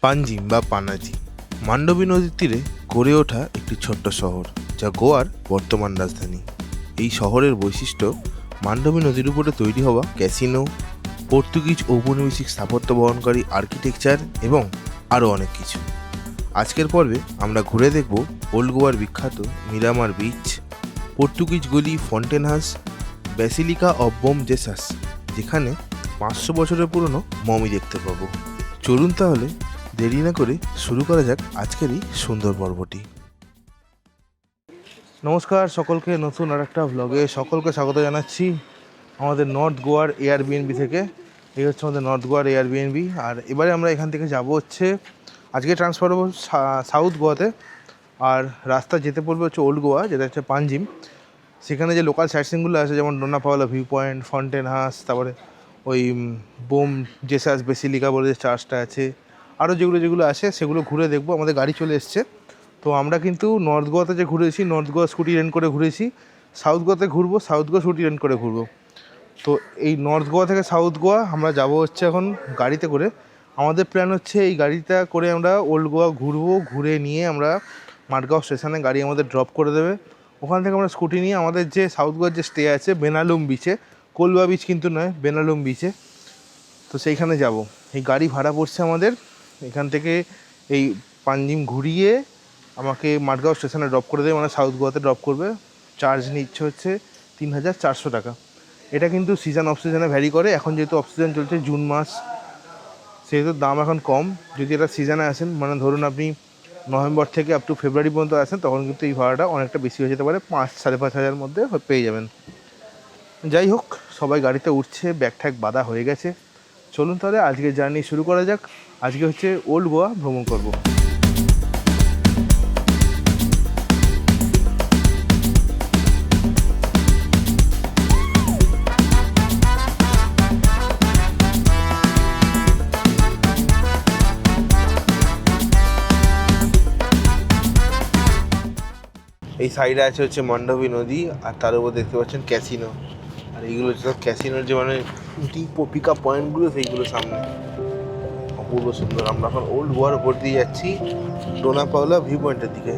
পাঞ্জিম বা পানাজি মান্ডবী নদীর তীরে গড়ে ওঠা একটি ছোট্ট শহর, যা গোয়ার বর্তমান রাজধানী। এই শহরের বৈশিষ্ট্য মান্ডবী নদীর উপরে তৈরি হওয়া ক্যাসিনো, পর্তুগিজ ঔপনিবেশিক স্থাপত্য বহনকারী আর্কিটেকচার এবং আরও অনেক কিছু। আজকের পর্বে আমরা ঘুরে দেখব ওল্ড গোয়ার বিখ্যাত মিরামার বিচ, পর্তুগিজ গলি fountain house, basilica of Bom Jesus, যেখানে 500 বছরের পুরনো মমি দেখতে পাবো। চলুন তাহলে দেরি না করে শুরু করা যাক আজকের এই সুন্দর পর্বটি। নমস্কার সকলকে, নতুন আর একটা ভ্লগে সকলকে স্বাগত জানাচ্ছি আমাদের নর্থ গোয়ার এয়ারবিএনবি থেকে। এই হচ্ছে আমাদের নর্থ গোয়ার এয়ারবিএনবি। আর এবারে আমরা এখান থেকে যাব হচ্ছে, আজকে ট্রান্সফার হবো সাউথ গোয়াতে। আর রাস্তা যেতে পড়বে হচ্ছে ওল্ড গোয়া, যেটা হচ্ছে পাঞ্জিম। সেখানে যে লোকাল সাইটসিংগুলো আছে, যেমন Dona Paula view point, fountain house, তারপরে ওই বোম জেসাস বেসিলিকা বলে যে চার্চটা আছে, আরও যেগুলো আছে সেগুলো ঘুরে দেখবো। আমাদের গাড়ি চলে এসছে, তো আমরা কিন্তু নর্থ গোয়াতে যে ঘুরেছি, নর্থ গোয়া স্কুটি রেন্ট করে ঘুরেছি। সাউথ গোয়াতে ঘুরবো, সাউথ গোয়া স্কুটি রেন্ট করে ঘুরবো। তো এই নর্থ গোয়া থেকে সাউথ গোয়া আমরা যাব হচ্ছে এখন গাড়িতে করে। আমাদের প্ল্যান হচ্ছে এই গাড়িটা করে আমরা ওল্ড গোয়া ঘুরবো, ঘুরে নিয়ে আমরা মাঠগাঁও স্টেশনে গাড়ি আমাদের ড্রপ করে দেবে। ওখান থেকে আমরা স্কুটি নিয়ে আমাদের যে সাউথ গোয়ার যে স্টে আছে বেনালুম বিচে, কোলবা বিচ কিন্তু নয়, বেনালুম বিচে, তো সেইখানে যাব। এই গাড়ি ভাড়া পড়ছে আমাদের এখান থেকে এই পাঞ্জিম ঘুরিয়ে আমাকে মাঠগাঁও স্টেশনে ড্রপ করে দেবে, মানে সাউথ গোয়াতে ড্রপ করবে। চার্জ নিচ্ছে হচ্ছে 3400 টাকা। এটা কিন্তু সিজন অফ সিজনে ভ্যারি করে। এখন যেহেতু অফ সিজন চলছে জুন মাস, সেহেতু দাম এখন কম। যদি এটা সিজনে আসেন, মানে ধরুন আপনি নভেম্বর থেকে আপ টু ফেব্রুয়ারি পর্যন্ত আসেন, তখন কিন্তু এই ভাড়াটা অনেকটা বেশি হয়ে যেতে পারে, 5-5.5 মধ্যে পেয়ে যাবেন। যাই হোক, সবাই গাড়িতে উঠছে, ব্যাগ ট্যাগ বাঁধা হয়ে গেছে। চলুন তাহলে আজকে জার্নি শুরু করা যাক। আজকে হচ্ছে ওল্ড গোয়া ভ্রমণ করব। এই সাইডে আছে হচ্ছে মান্ডবী নদী, আর তার উপর দেখতে পাচ্ছেন ক্যাসিনো। আর এইগুলো হচ্ছে সব ক্যাসিনোর যে মানে পিক আপ পয়েন্টগুলো, সেইগুলো সামনে অপূর্ব সুন্দর। আমরা এখন ওল্ড গোয়ার উপর দিয়ে যাচ্ছি ডোনা পাওলা ভিউ পয়েন্টের দিকে।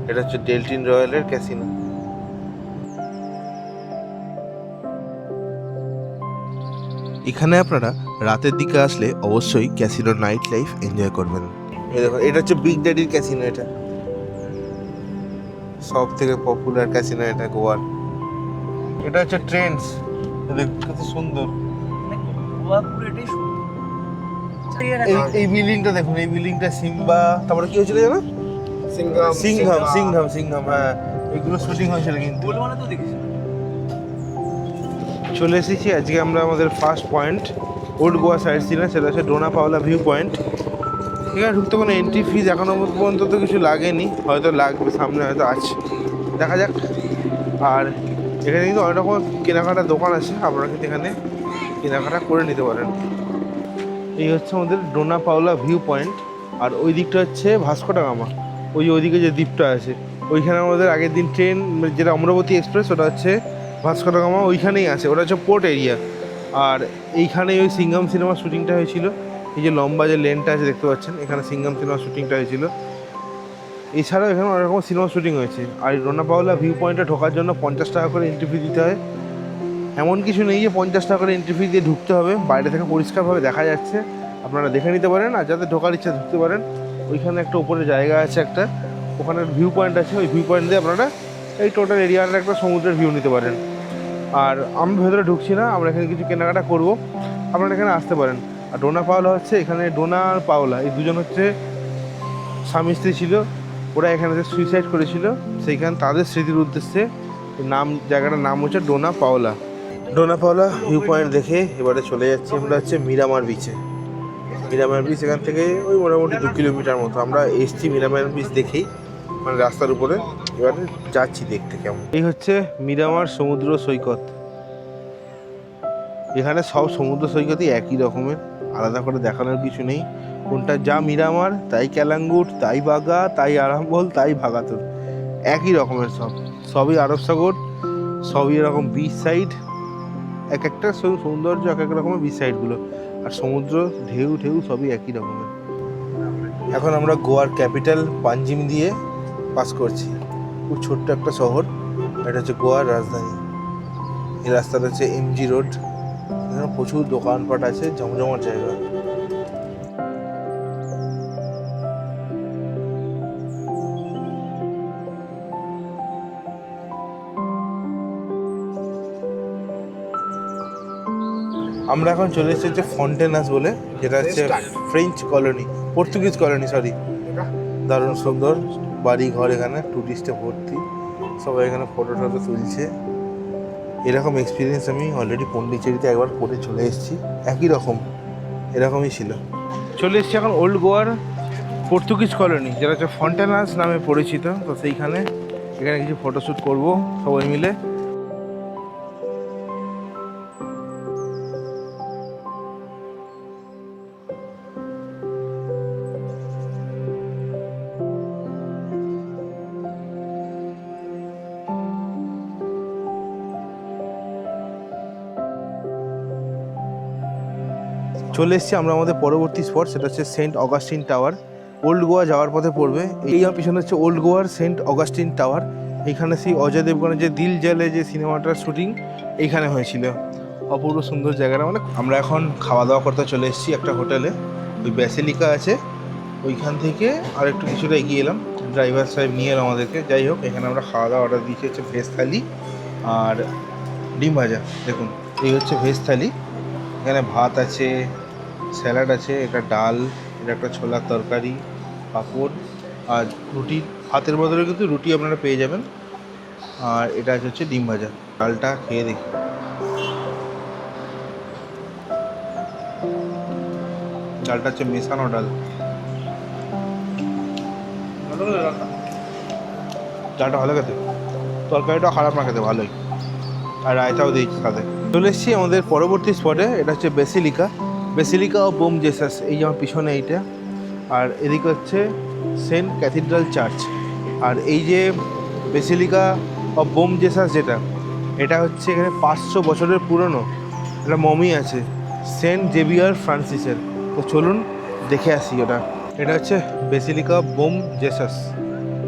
এটা হচ্ছে ডেলটিন রয়্যালের ক্যাসিনো। এখানে আপনারা রাতের দিকে আসলে অবশ্যই ক্যাসিনোর নাইট লাইফ এনজয় করবেন। এই দেখো, এটা হচ্ছে বিগ ড্যাডির ক্যাসিনো। এটা সব থেকে পপুলার ক্যাসিনো এটা গোয়ার। এটা হচ্ছে ট্রেন্ডস। কত সুন্দর এই বিল্ডিংটা দেখুন, এই বিল্ডিংটা সিম্বা, তারপরে কি হয়েছিল জানো, সিংহাম। হ্যাঁ, এগুলো শুটিং হয়েছিল। কিন্তু চলে এসেছি আজকে আমরা আমাদের first point old Goa side সিনে, সেটা হচ্ছে ডোনা পাওলা ভিউ পয়েন্ট। এখানে ঢুকতে কোনো এন্ট্রি ফিজ এখনো পর্যন্ত তো কিছু লাগেনি, হয়তো লাগবে সামনে, হয়তো আছে, দেখা যাক। আর এখানে কিন্তু অনেক রকম কেনাকাটার দোকান আছে, আপনারা কিন্তু এখানে কেনাকাটা করে নিতে পারেন। এই হচ্ছে আমাদের ডোনা পাওলা ভিউ পয়েন্ট। আর ওই দিকটা হচ্ছে ভাস্কো ডা গামা, ওইদিকে যে দ্বীপটা আছে, ওইখানে আমাদের আগের দিন ট্রেন, যেটা অমরাবতী এক্সপ্রেস, ওটা হচ্ছে ভাস্কো ডা গামা, ওইখানেই আছে। ওটা হচ্ছে পোর্ট এরিয়া। আর এইখানেই ওই সিঙ্গাম সিনেমার শ্যুটিংটা হয়েছিল। এই যে লম্বা যে লেনটা আছে দেখতে পাচ্ছেন, এখানে সিঙ্গাম সিনেমার শ্যুটিংটা হয়েছিল। এছাড়াও এখানে অনেক রকম সিনেমা শ্যুটিং হয়েছে। আর ডোনা পাওলা ভিউ পয়েন্টে ঢোকার জন্য 50 টাকা করে এন্ট্রি ফি দিতে হয়। এমন কিছু নেই যে 50 টাকা করে এন্ট্রি ফি দিয়ে ঢুকতে হবে, বাইরে থেকে পরিষ্কারভাবে দেখা যাচ্ছে, আপনারা দেখে নিতে পারেন। আর যাতে ঢোকার ইচ্ছা ঢুকতে পারেন। ওইখানে একটা উপরে জায়গা আছে একটা, ওখানে ভিউ পয়েন্ট আছে, ওই ভিউ পয়েন্ট দিয়ে আপনারা এই টোটাল এরিয়ার একটা সমুদ্রের ভিউ নিতে পারেন। আর আমি ভেতরে ঢুকছি না, আমরা এখানে কিছু কেনাকাটা করব, আপনারা এখানে আসতে পারেন। আর ডোনা পাওলা হচ্ছে, এখানে ডোনা আর পাওলা এই দুজন হচ্ছে স্বামী স্ত্রী ছিল, ওরা এখানে সুইসাইড করেছিল। সেইখানে তাদের স্মৃতির উদ্দেশ্যে জায়গাটার নাম হচ্ছে ডোনা পাওলা। ডোনা পাওলা ভিউ পয়েন্ট দেখে এবারে চলে যাচ্ছি আমরা হচ্ছে মিরামার বিচে। মিরামার বিচ এখান থেকে ওই মোটামুটি 2 কিলোমিটার মতো। আমরা এসছি মিরামার বিচ দেখেই, মানে রাস্তার উপরে। এবারে যাচ্ছি দেখতে কেমন। এই হচ্ছে মিরামার সমুদ্র সৈকত। এখানে সব সমুদ্র সৈকতই একই রকমের, আলাদা করে দেখানোর কিছু নেই। কোনটা যা মিরামার, তাই ক্যালাঙ্গুট, তাই বাগা, তাই আরাম্বল, তাই ভাগাতুর, একই রকমের সবই আরব সাগর, সবই এরকম বিচ সাইড। এক একটা সৌন্দর্য এক এক রকমের বিচ সাইডগুলো। আর সমুদ্র ঢেউ সবই একই রকমের। এখন আমরা গোয়ার ক্যাপিটাল পাঞ্জিম দিয়ে পাস করছি। খুব ছোট্ট একটা শহর, এটা হচ্ছে গোয়ার রাজধানী। এই রাস্তাটা হচ্ছে এমজি রোড। এখানে প্রচুর দোকানপাট আছে, জমজমাট জায়গা। আমরা এখন চলে এসেছি হচ্ছে ফন্টেনাস বলে, যেটা হচ্ছে French colony, Portuguese colony sorry. দারুণ সুন্দর বাড়ি ঘর, এখানে টুরিস্টে ভর্তি, সবাই এখানে ফটো টটো তুলছে। এরকম এক্সপিরিয়েন্স আমি অলরেডি পন্ডিচেরিতে একবার করে চলে এসেছি, একই রকম এরকমই ছিল। চলে এসেছি এখন ওল্ড গোয়ার পর্তুগিজ কলোনি, যেটা হচ্ছে ফন্টেনাস নামে পরিচিত। তো সেইখানে এখানে কিছু ফটোশ্যুট করবো সবাই মিলে। চলে এসেছি আমরা আমাদের পরবর্তী স্পট, সেটা হচ্ছে Saint Augustine Tower. Old Goa যাওয়ার পথে পড়বে। এই আমার পিছনে হচ্ছে ওল্ড গোয়ার সেন্ট অগাস্টিন টাওয়ার। এইখানে সেই অজয় দেবগনের যে দিল জালে যে সিনেমাটার শুটিং এইখানে হয়েছিল। অপূর্ব সুন্দর জায়গাটা। মানে আমরা এখন খাওয়া দাওয়া করতে চলে এসেছি একটা হোটেলে, ওই ব্যাসিলিকা আছে ওইখান থেকে আর একটু কিছুটা এগিয়ে এলাম। ড্রাইভার সাহেব নিয়ে এলাম আমাদেরকে। যাই হোক, এখানে আমরা খাওয়া দাওয়া অর্ডার দিয়েছি হচ্ছে ভেজ থালি আর ডিম ভাজা। দেখুন, এই হচ্ছে ভেজ থালি। এখানে ভাত আছে, স্যালাড আছে, এটা ডাল, এটা একটা ছোলার তরকারি, পাঁপড় আর রুটি। ভাতের বদলে কিন্তু রুটি আপনারা পেয়ে যাবেন। আর এটা হচ্ছে ডিম ভাজা। ডালটা খেয়ে দেখি। ডালটা হচ্ছে মেশানো ডাল। ডালটা ভালো খেতে, তরকারিটা খারাপ না খেতে, ভালোই। আর রায়তাও দিয়েছি সাথে। চলে এসেছি আমাদের পরবর্তী স্পটে, এটা হচ্ছে বেসিলিকা অফ বোম জেসাস। এই যে আমার পিছনে এইটা, আর এদিকে হচ্ছে সেন্ট ক্যাথিড্রাল চার্চ। আর এই যে বেসিলিকা অফ বোম জেসাস যেটা, এটা হচ্ছে এখানে 500 বছরের পুরনো একটা মমি আছে সেন্ট জেভিয়ার ফ্রান্সিসের। তো চলুন দেখে আসি ওটা। এটা হচ্ছে বেসিলিকা অফ বোম জেসাস।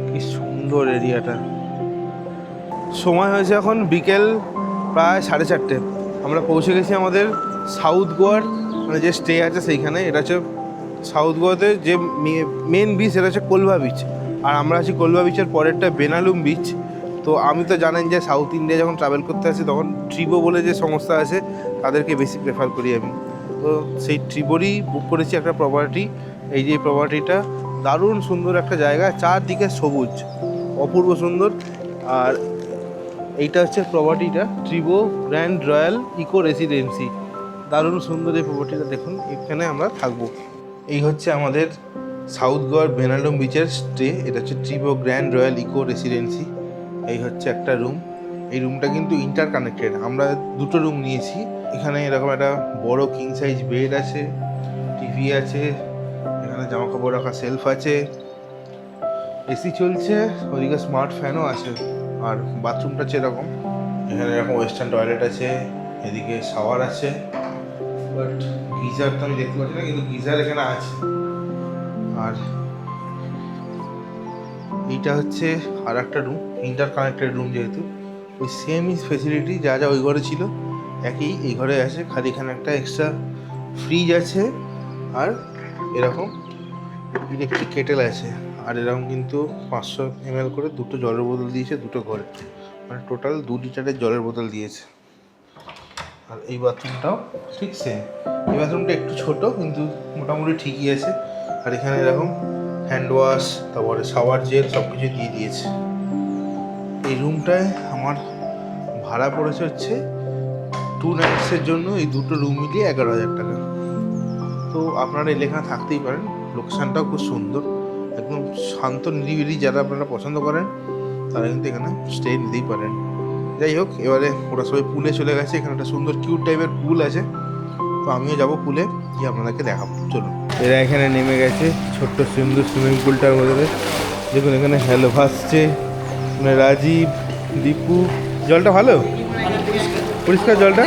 কি সুন্দর এরিয়াটা। সময় হয়েছে এখন বিকেল প্রায় 4:30। আমরা পৌঁছে গেছি আমাদের সাউথ গোয়ার মানে যে স্টে আছে সেইখানে। এটা হচ্ছে সাউথ গোয়াতে যে মেন বিচ, এটা হচ্ছে কোলভা বিচ। আর আমরা আছি কোলভা বিচের পরেরটা বেনালুম বিচ। তো আমি তো জানেন যে সাউথ ইন্ডিয়া যখন ট্রাভেল করতে আসি তখন ট্রিবো বলে যে সংস্থা আছে তাদেরকে বেশি প্রেফার করি আমি। তো সেই ট্রিবোরই বুক করেছি একটা প্রপার্টি। এই যে প্রপার্টিটা দারুণ সুন্দর একটা জায়গা, চারদিকে সবুজ, অপূর্ব সুন্দর। আর এইটা হচ্ছে প্রপার্টিটা, ট্রিবো গ্র্যান্ড রয়্যাল ইকো রেসিডেন্সি। দারুণ সুন্দর এই প্রপার্টিটা, দেখুন এখানে আমরা থাকবো। এই হচ্ছে আমাদের সাউথ গোয়ার বেনালুম বিচের স্টে। এটা হচ্ছে ট্রিবো গ্র্যান্ড রয়্যাল ইকো রেসিডেন্সি। এই হচ্ছে একটা রুম। এই রুমটা কিন্তু ইন্টার কানেক্টেড, আমরা দুটো রুম নিয়েছি। এখানে এরকম একটা বড় কিং সাইজ বেড আছে, টিভি আছে, এখানে জামা কাপড় রাখা সেলফ আছে, এসি চলছে, ওদিকে স্মার্ট ফ্যানও আছে। আর বাথরুমটা হচ্ছে এরকম, এখানে এরকম ওয়েস্টার্ন টয়লেট আছে, এদিকে শাওয়ার আছে। বাট গিজার তো আমি দেখতে পাচ্ছি না, কিন্তু গিজার এখানে আছে। আর এইটা হচ্ছে আর একটা রুম, ইন্টার কানেক্টেড রুম, যেহেতু ওই সেমই ফেসিলিটি যা যা ওই ঘরে ছিল একই এই ঘরে আছে। খালি এখানে একটা এক্সট্রা ফ্রিজ আছে আর এরকম ইলেকট্রিক কেটেল আছে। আর এরকম কিন্তু 500 ml করে দুটো জলের বোতল দিয়েছে দুটো ঘরে, মানে টোটাল 2 লিটারের জলের বোতল দিয়েছে। আর এই বাথরুমটাও ঠিক সেম। এই বাথরুমটা একটু ছোট কিন্তু মোটামুটি ঠিকই আছে। আর এখানে এরকম হ্যান্ড ওয়াশ, তারপরে শাওয়ার জেল সব কিছু দিয়ে দিয়েছে। এই রুমটায় আমার ভাড়া পড়েছে হচ্ছে 2 নাইটসের জন্য, এই দুটো রুম মিলিয়ে 11,000 টাকা। তো আপনারা এখানে থাকতেই পারেন, লোকেশানটাও খুব সুন্দর, একদম শান্ত নিরিবিলি। যারা আপনারা পছন্দ করেন তারা কিন্তু এখানে স্টে নিতেই পারেন। যাই হোক, এবারে ওরা সবাই পুলে চলে গেছে। এখানে একটা সুন্দর কিউট টাইপের পুল আছে, তো আমিও যাবো পুলে, গিয়ে আপনাদেরকে দেখাবো। চলুন। এরা এখানে নেমে গেছে ছোট্ট সুন্দর সুইমিং পুলটার মধ্যে। দেখুন এখানে হ্যালো ভাসছে, মানে রাজীব, দীপু। জলটা ভালো, পরিষ্কার জলটা।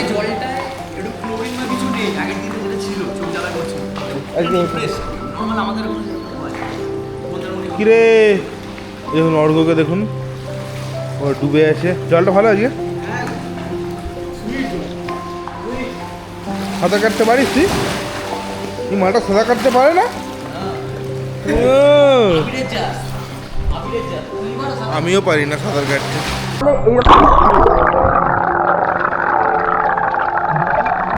কিরে দেখুন অর্ঘকে দেখুন, ও ডুবে আছে। জলটা ভালো আজকে? সাঁতার কাটতে পারিস তুই? এই মাটা সাঁতার কাটতে পারে না? আমিও পারি না সাঁতার কাটতে।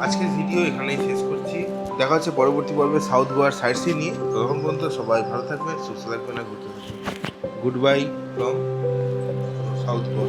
আজকের ভিডিও এখানেই শেষ করছি। দেখা হচ্ছে পরবর্তী পর্বে সাউথ গোয়ার সাইড সিন নিয়ে। ততক্ষণ পর্যন্ত সবাই ভালো থাকবেন, সুস্থ থাকবেন আর ঘুরতে থাকবেন। Good buy from south Goa.